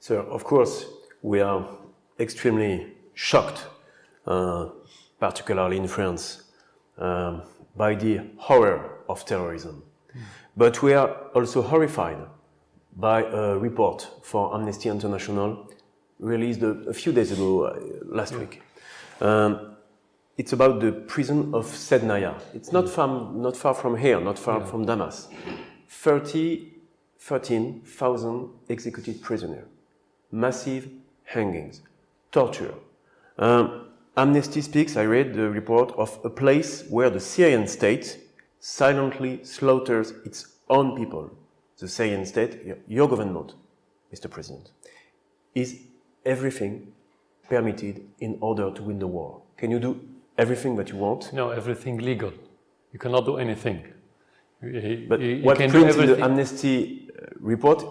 So, of course, we are extremely shocked, particularly in France, by the horror of terrorism. But we are also horrified by a report for Amnesty International released a few days ago, last week. It's about the prison of Sednaya. It's not far from here, not far from Damas. 13,000 executed prisoners, massive hangings, torture. Amnesty speaks, I read the report, of a place where the Syrian state silently slaughters its own people. The Syrian state, your government, Mr. President, is everything permitted in order to win the war. Can you do everything that you want? No, everything legal. You cannot do anything. But what prints in the Amnesty report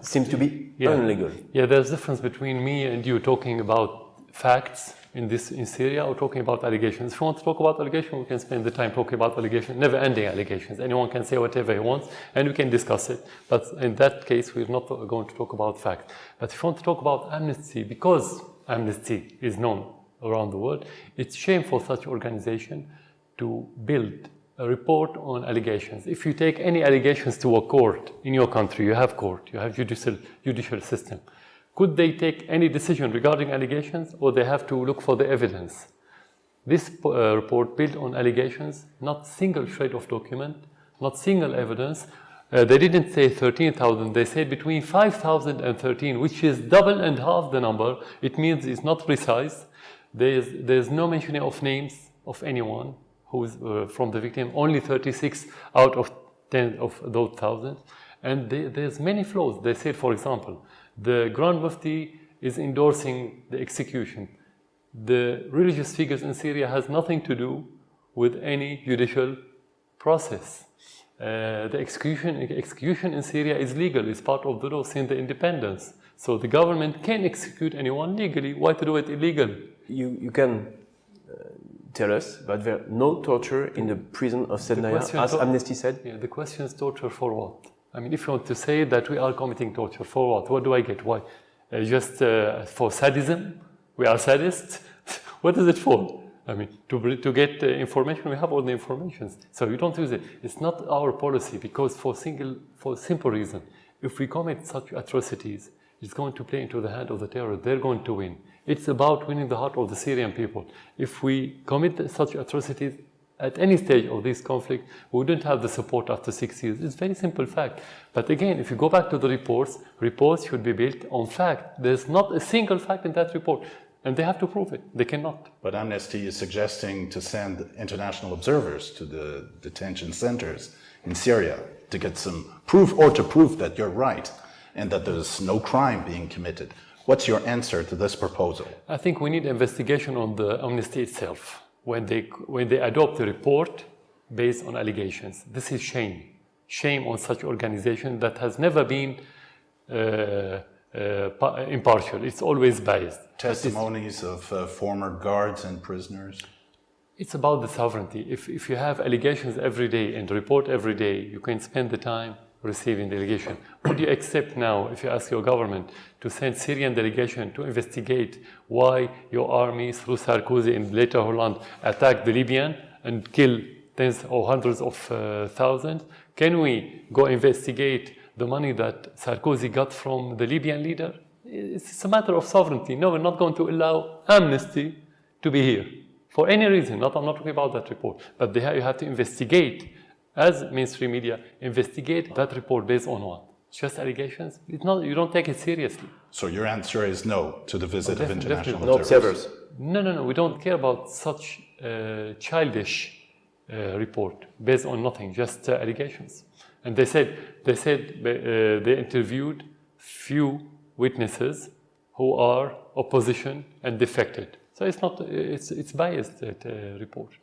seems to be illegal. Yeah, there's a difference between me and you talking about facts in Syria or talking about allegations. If you want to talk about allegations, we can spend the time talking about allegations, never-ending allegations. Anyone can say whatever he wants, and we can discuss it. But in that case, we're not going to talk about facts. But if you want to talk about amnesty, because amnesty is known around the world, it's shameful for such an organization to build a report on allegations. If you take any allegations to a court in your country, you have court, you have judicial system. Could they take any decision regarding allegations, or they have to look for the evidence? This report built on allegations, not single shred of document, not single evidence. They didn't say 13,000, they said between 5,000 and 13, which is double and half the number. It means it's not precise. There's no mentioning of names of anyone who is from the victim, only 36 out of 10 of those 1,000. And there's many flaws. They said, for example, the Grand Mufti is endorsing the execution. The religious figures in Syria has nothing to do with any judicial process. The execution in Syria is legal. It's part of the law since the independence. So the government can execute anyone legally. Why to do it illegal? You can tell us, but there's no torture in the prison of Sednaya, as Amnesty said? Yeah, the question is torture for what? I mean, if you want to say that we are committing torture, for what? What do I get? Why? Just for sadism? We are sadists? What is it for? I mean, to get information, we have all the information. So you don't use it. It's not our policy, because for simple reason, if we commit such atrocities, it's going to play into the hand of the terrorists. They're going to win. It's about winning the heart of the Syrian people. If we commit such atrocities at any stage of this conflict, we wouldn't have the support after 6 years. It's a very simple fact. But again, if you go back to the reports should be built on fact. There's not a single fact in that report. And they have to prove it. They cannot. But Amnesty is suggesting to send international observers to the detention centers in Syria to get some proof, or to prove that you're right and that there's no crime being committed. What's your answer to this proposal? I think we need investigation on the Amnesty itself. When they adopt a report based on allegations. This is shame. Shame on such organization that has never been impartial. It's always biased. Testimonies of former guards and prisoners? It's about the sovereignty. If you have allegations every day and report every day, you can spend the time receiving the delegation. Would you accept now, if you ask your government, to send Syrian delegation to investigate why your army, through Sarkozy and later Hollande, attacked the Libyan and killed tens or hundreds of thousands? Can we go investigate the money that Sarkozy got from the Libyan leader? It's a matter of sovereignty. No, we're not going to allow Amnesty to be here for any reason. I'm not talking about that report, but you have to investigate. As mainstream media, investigate that report based on what? Just allegations? You don't take it seriously. So your answer is no to the visit of international observers? No. We don't care about such childish report based on nothing, just allegations. And they said they interviewed few witnesses who are opposition and defected. So it's biased, that report.